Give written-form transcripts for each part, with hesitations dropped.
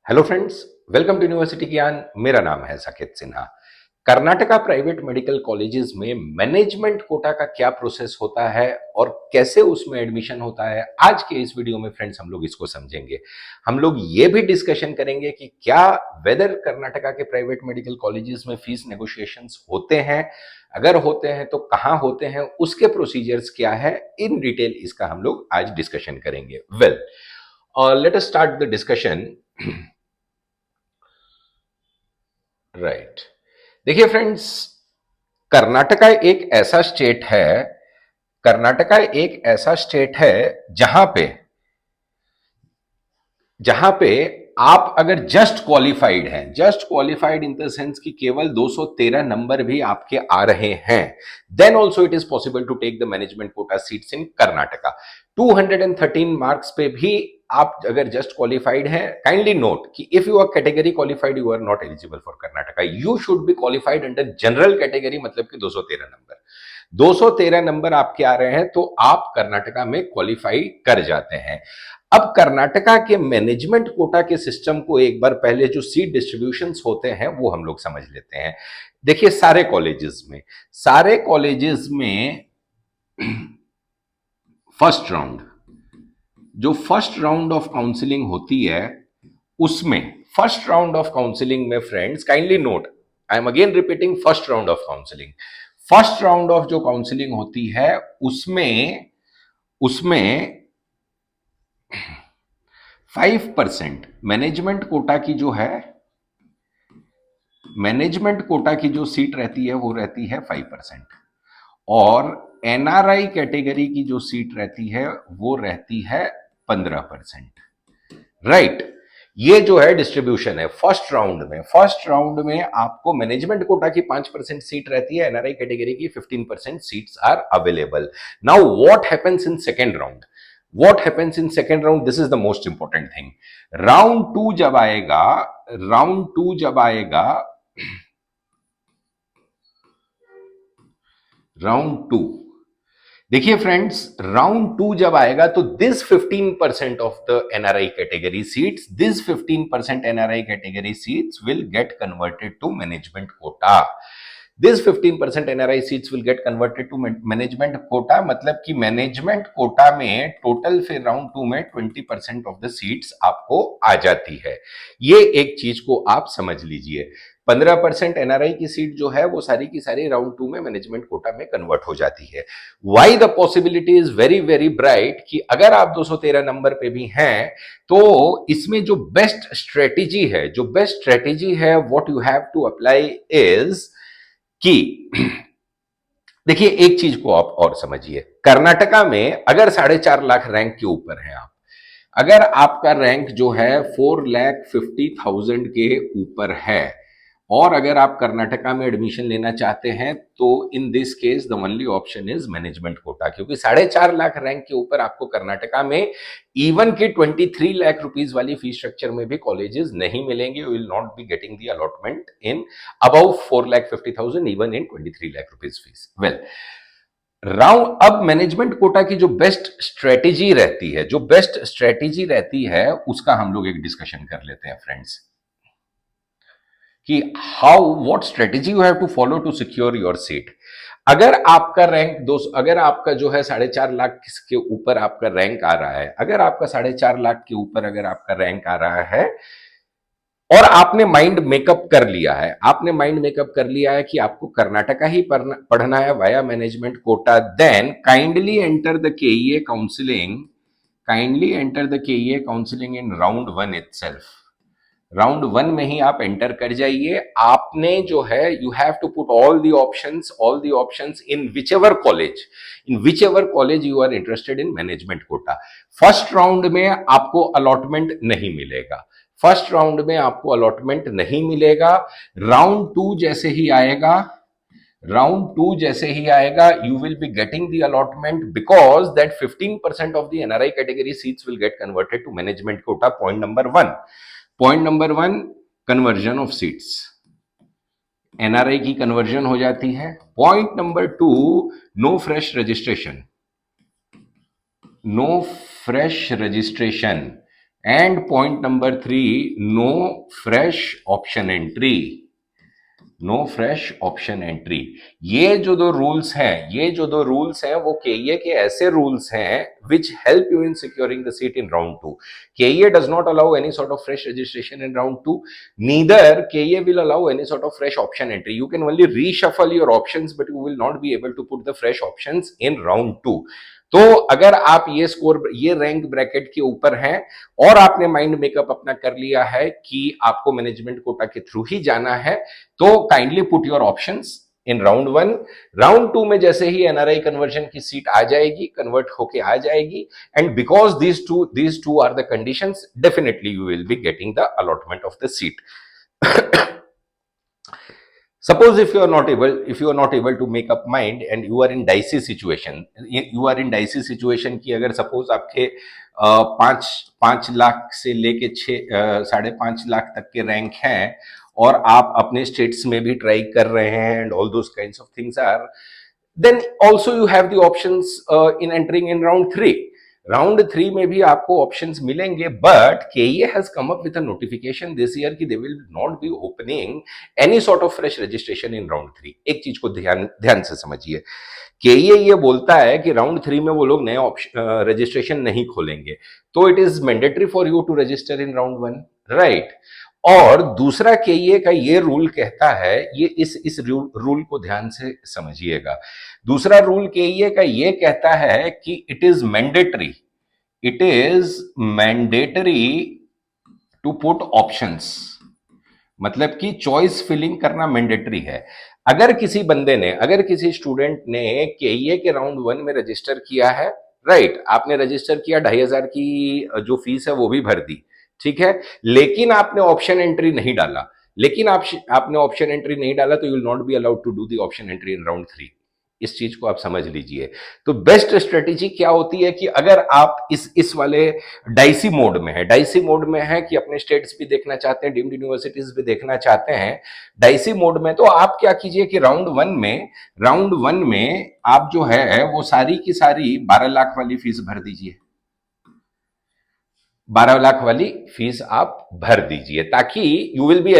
Hello friends, welcome to university Gyan. मेरा नाम है Saket Sinha. Karnataka private medical colleges में मैनेजमेंट कोटा का क्या प्रोसेस होता है और कैसे उसमें एडमिशन होता है, आज के इस वीडियो में फ्रेंड्स हम लोग इसको समझेंगे। हम लोग ये भी डिस्कशन करेंगे कि क्या वेदर कर्नाटका के प्राइवेट मेडिकल कॉलेजेस में फीस नेगोशिएशंस होते हैं, अगर होते हैं तो कहां होते हैं, उसके प्रोसीजर्स क्या है, इन डिटेल इसका हम लोग आज डिस्कशन करेंगे। Well, let us start the discussion. Right. देखिए फ्रेंड्स, कर्नाटका एक ऐसा स्टेट है कर्नाटका एक ऐसा स्टेट है जहां पे जहां पे आप अगर just qualified in the sense कि केवल 213 नंबर भी आपके आ रहे हैं, then also it is possible to take the management quota seats in Karnataka. 213 marks पे भी आप अगर जस्ट क्वालिफाइड हैं, काइंडली नोट कि if you are category qualified you are not eligible for Karnataka. You should be qualified under general category, मतलब कि 213 number. 213 number आपके आ रहे हैं तो आप कर्नाटका में क्वालिफाई कर जाते हैं। अब कर्नाटका के मैनेजमेंट कोटा के सिस्टम को एक बार पहले जो सीट डिस्ट्रीब्यूशंस होते हैं वो हम लोग समझ लेते हैं। देखिए, सारे कॉलेजेस में फर्स्ट राउंड ऑफ काउंसलिंग होती है, उसमें फर्स्ट राउंड ऑफ काउंसलिंग में friends kindly note, I am again repeating, first round of जो काउंसलिंग होती है उसमें उसमें 5% मैनेजमेंट कोटा की जो सीट रहती है वो रहती है 5%, और एनआरआई कैटेगरी की जो सीट रहती है वो रहती है 15%। राइट। ये जो है डिस्ट्रीब्यूशन है फर्स्ट राउंड में आपको मैनेजमेंट कोटा की 5% सीट रहती है, एनआरआई कैटेगरी की 15% seats are available. Now what happens in second round? This is the most important thing. Round two जब आएगा राउंड टू देखिए फ्रेंड्स, राउंड टू जब आएगा तो this 15% of the NRI category seats will get converted to management quota. This 15% NRI seats will get converted to management quota, मतलब कि management quota में total फिर राउंड टू में 20% of the seats आपको आ जाती है। ये एक चीज को आप समझ लीजिए। 15% एनआरआई की सीट जो है वो सारी की सारी राउंड टू में मैनेजमेंट कोटा में कन्वर्ट हो जाती है। Why the possibility is very very bright कि अगर आप 213 नंबर पे भी हैं तो इसमें जो बेस्ट स्ट्रेटेजी है what you have to apply is कि देखिए, एक चीज को आप और समझिए। कर्नाटका में अगर 4.5 लाख रैंक के ऊपर हैं आप, अगर आपका रैंक जो है 4,50,000 के ऊपर है, और अगर आप कर्नाटका में एडमिशन लेना चाहते हैं तो in this case the only option is management quota, क्योंकि 4.5 लाख रैंक के ऊपर आपको कर्नाटका में इवन की 23 लाख रुपीज वाली फीस स्ट्रक्चर में भी कॉलेजेस नहीं मिलेंगे। You will not be getting the allotment in about 4,50,000 even in 23 lakh rupees fees. Well, अब मैनेजमेंट कोटा की जो बेस्ट स्ट्रेटेजी रहती है उसका हम लोग एक डिस्कशन कर लेते हैं फ्रेंड्स, कि what strategy you have to follow to secure your seat. अगर आपका जो है 4.5 लाख के ऊपर आपका रैंक आ रहा है, अगर आपका 4.5 लाख के ऊपर अगर आपका रैंक आ रहा है और आपने माइंड मेकअप कर लिया है कि आपको कर्नाटका ही पढ़ना है via management quota, then kindly enter the KEA counselling in round 1 itself. Round 1 में ही आप एंटर कर जाइए। आपने जो है you have to put all the options in which ever college you are interested in management quota. First round में आपको allotment नहीं मिलेगा। राउंड टू जैसे ही आएगा you will be getting the allotment, because that 15% of the NRI category seats will get converted to management quota. Point number one, conversion of seats, NRI की conversion हो जाती है। Point number two, no fresh registration and point number 3, no fresh option entry. No fresh option entry. ये जो दो rules हैं वो केईए के ऐसे रूल्स हैं which help you in securing the seat in round 2। KEA does not allow any sort of fresh registration in round 2, neither KEA will allow any sort of fresh option entry. You can only reshuffle your options but you will not be able to put the fresh options in round 2। तो अगर आप ये rank bracket के ऊपर हैं और आपने mind makeup अपना कर लिया है कि आपको मैनेजमेंट कोटा के थ्रू ही जाना है, तो kindly put your options in round 1। Round 2 में जैसे ही एनआरआई कन्वर्जन की सीट आ जाएगी, कन्वर्ट होके आ जाएगी, and because these two are the conditions, definitely you will be getting the allotment of the seat. Suppose if you are not able to make up mind and you are in dicey situation, कि अगर suppose आपके 5 लाख से लेके 5.5 लाख तक के rank हैं और आप अपने स्टेट्स में भी ट्राई कर रहे हैं and all those kinds of things are, then also you have the options in entering in round 3. Round 3 में भी आपको ऑप्शंस मिलेंगे, but KEA has come up with a notification this year कि they will not be opening any sort of fresh registration in round 3। एक चीज को ध्यान से समझिए, केईए ये बोलता है कि राउंड 3 में वो लोग नए रजिस्ट्रेशन नहीं खोलेंगे, तो it is mandatory for you to register in round 1, right. और दूसरा केईए का ये रूल कहता है, ये इस रूल को ध्यान से समझिएगा, दूसरा रूल केईए का ये कहता है कि it is mandatory to put options, मतलब कि चॉइस फिलिंग करना मैंडेटरी है। अगर किसी स्टूडेंट ने केईए के राउंड 1 में रजिस्टर किया है, राइट, आपने रजिस्टर किया, 2,500 की जो फीस है वो भी भर दी, ठीक है, लेकिन आपने ऑप्शन एंट्री नहीं डाला, तो you will not be allowed to do the option entry in round 3। इस चीज को आप समझ लीजिए। तो बेस्ट स्ट्रेटेजी क्या होती है कि अगर आप इस वाले डाइसी मोड में है कि अपने स्टेट्स भी देखना चाहते हैं, डीम्ड यूनिवर्सिटीज भी देखना चाहते हैं, डाइसी मोड में, तो आप क्या कीजिए कि राउंड वन में आप जो है वो सारी की सारी 12 लाख वाली फीस भर दीजिए, 12 लाख वाली फीस आप भर दीजिए, ताकि you will be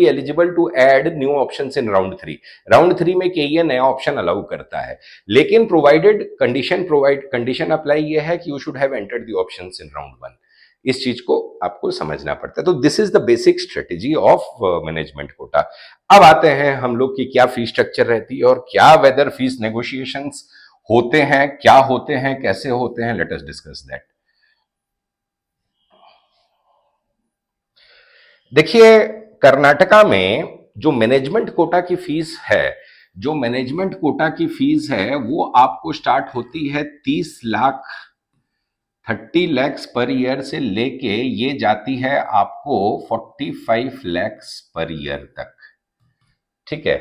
eligible to add new options in round 3 में केईए नया ऑप्शन अलाउ करता है, लेकिन कंडीशन अप्लाई ये है कि you should have entered the options in round 1। इस चीज को आपको समझना पड़ता है। तो this is the basic strategy of management quota. अब आते हैं हम लोग की क्या फीस स्ट्रक्चर रहती है और क्या वेदर फीस नेगोशिएशंस होते हैं, क्या होते हैं, कैसे होते हैं, लेट अस डिस्कस दैट। देखिए, कर्नाटका में जो मैनेजमेंट कोटा की फीस है वो आपको स्टार्ट होती है 30 lakhs पर ईयर से लेके ये जाती है आपको 45 lakhs पर ईयर तक, ठीक है।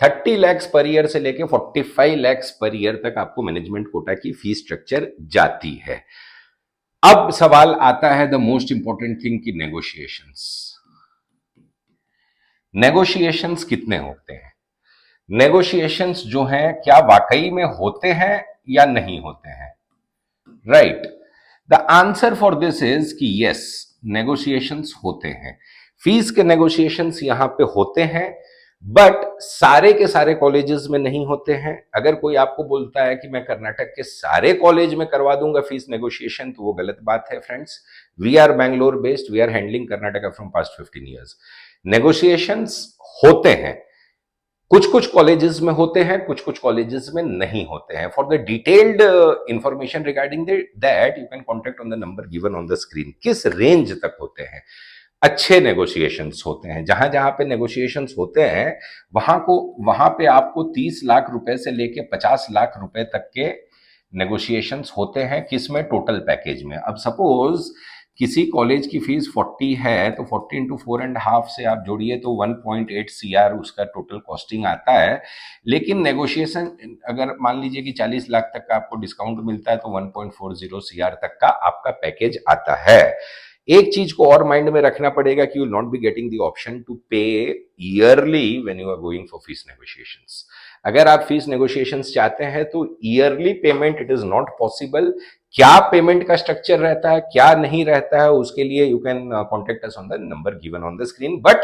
30 lakhs पर ईयर से लेके 45 lakhs पर ईयर तक आपको मैनेजमेंट कोटा की फीस स्ट्रक्चर जाती है। अब सवाल आता है द मोस्ट इंपॉर्टेंट थिंग की नेगोशिएशंस कितने होते हैं, नेगोशिएशंस जो हैं क्या वाकई में होते हैं या नहीं होते हैं, right. The answer for this is कि यस, नेगोशिएशंस होते हैं, फीस के नेगोशिएशंस यहां पे होते हैं, बट सारे के सारे कॉलेजेस में नहीं होते हैं। अगर कोई आपको बोलता है कि मैं कर्नाटक के सारे कॉलेज में करवा दूंगा फीस नेगोशिएशन, तो वो गलत बात है friends. We are Bangalore based, we are handling Karnataka from past 15 years. Negotiations होते हैं, कुछ कॉलेजेस में होते हैं, कुछ कॉलेजेस में नहीं होते हैं। For the detailed information regarding that you can contact on the number given on the screen. किस रेंज तक होते हैं अच्छे नेगोशिएशंस होते हैं, जहां जहां पे नेगोशिएशंस होते हैं वहां पे आपको 30 लाख रुपए से लेके 50 लाख रुपए तक के नेगोशिएशंस होते हैं, किसमें, टोटल पैकेज में। अब सपोज किसी कॉलेज की फीस 40 है, तो 40 इंटू 4.5 से आप जोड़िए तो 1.8 CR उसका टोटल कॉस्टिंग आता है। लेकिन नेगोशिएशन अगर मान लीजिए कि 40 लाख तक का आपको डिस्काउंट मिलता है, तो 1.40 CR तक का आपका पैकेज आता है। एक चीज को और माइंड में रखना पड़ेगा कि you will not be getting the option to pay early when you are going for fees negotiations. अगर आप फीस नेगोशिएशंस चाहते हैं तो early payment it is not possible. क्या पेमेंट का स्ट्रक्चर रहता है, क्या नहीं रहता है, उसके लिए you can contact us on the number given on the screen. But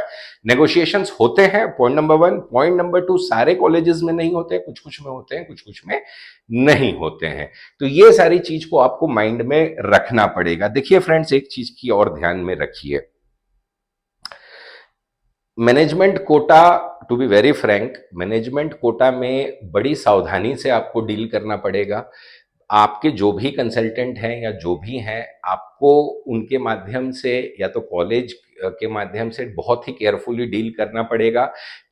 negotiations होते हैं, पॉइंट नंबर 1। पॉइंट नंबर 2, सारे कॉलेजेस में नहीं होते, कुछ कुछ में होते हैं, कुछ कुछ में नहीं होते हैं। तो ये सारी चीज को आपको माइंड में रखना पड़ेगा। देखिए फ्रेंड्स, एक चीज की और ध्यान में रखिए, management quota, to be very frank, management quota में बड़ी सावधानी से आपको डील करना पड़ेगा। आपके जो भी कंसल्टेंट हैं या जो भी हैं, आपको उनके माध्यम से या तो कॉलेज के माध्यम से बहुत ही केयरफुली डील करना पड़ेगा,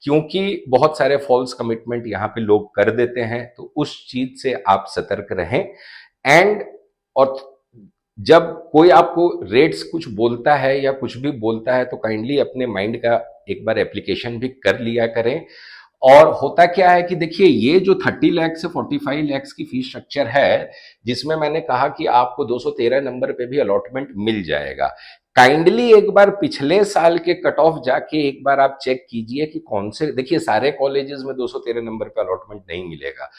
क्योंकि बहुत सारे फॉल्स कमिटमेंट यहाँ पे लोग कर देते हैं। तो उस चीज से आप सतर्क रहें। एंड और जब कोई आपको रेट्स कुछ बोलता है या कुछ भी बोलता है तो काइंडली अपने माइंड का एक बार एप्लीकेशन भी कर लिया करें। और होता क्या है कि देखिए, ये जो 30 लाख से 45 लाख की फीस स्ट्रक्चर है, जिसमें मैंने कहा कि आपको 213 नंबर पे भी अलॉटमेंट मिल जाएगा, काइंडली एक बार पिछले साल के कट ऑफ जाके एक बार आप चेक कीजिए कि कौन से, देखिए सारे कॉलेजेस में 213 नंबर पे अलॉटमेंट नहीं मिलेगा।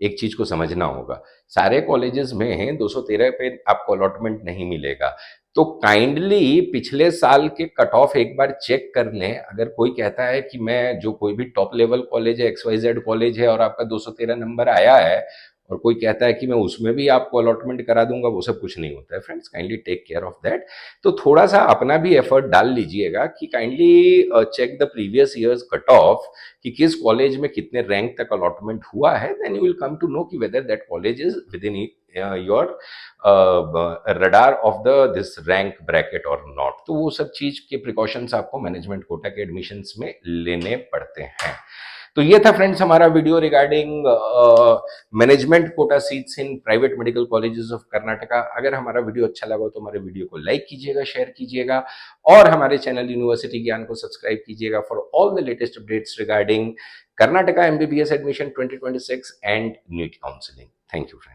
एक चीज को समझना होगा, सारे कॉलेजेस में 213 पे आपको अलॉटमेंट नहीं मिलेगा। तो काइंडली पिछले साल के कट ऑफ एक बार चेक कर लें। अगर कोई कहता है कि मैं जो कोई भी टॉप लेवल कॉलेज है, XYZ कॉलेज है, और आपका 213 नंबर आया है, और कोई कहता है कि मैं उसमें भी आपको अलॉटमेंट करा दूंगा, वो सब कुछ नहीं होता है friends. Kindly take care of that. तो थोड़ा सा अपना भी एफर्ट डाल लीजिएगा कि kindly check the previous years cut off, कि किस कॉलेज में कितने रैंक तक अलॉटमेंट हुआ है। Then you will come to know कि whether that college is within your radar of the this rank bracket और नॉट। तो वो सब चीज के प्रिकॉशंस आपको मैनेजमेंट कोटा के एडमिशंस में लेने पड़ते हैं। तो ये था फ्रेंड्स हमारा video regarding management quota seats in private medical colleges of Karnataka. अगर हमारा वीडियो अच्छा लगा तो हमारे वीडियो को लाइक कीजिएगा, शेयर कीजिएगा, और हमारे चैनल यूनिवर्सिटी ज्ञान को सब्सक्राइब कीजिएगा for all the latest updates regarding Karnataka MBBS admission 2026 and NEET counselling. Thank you friends.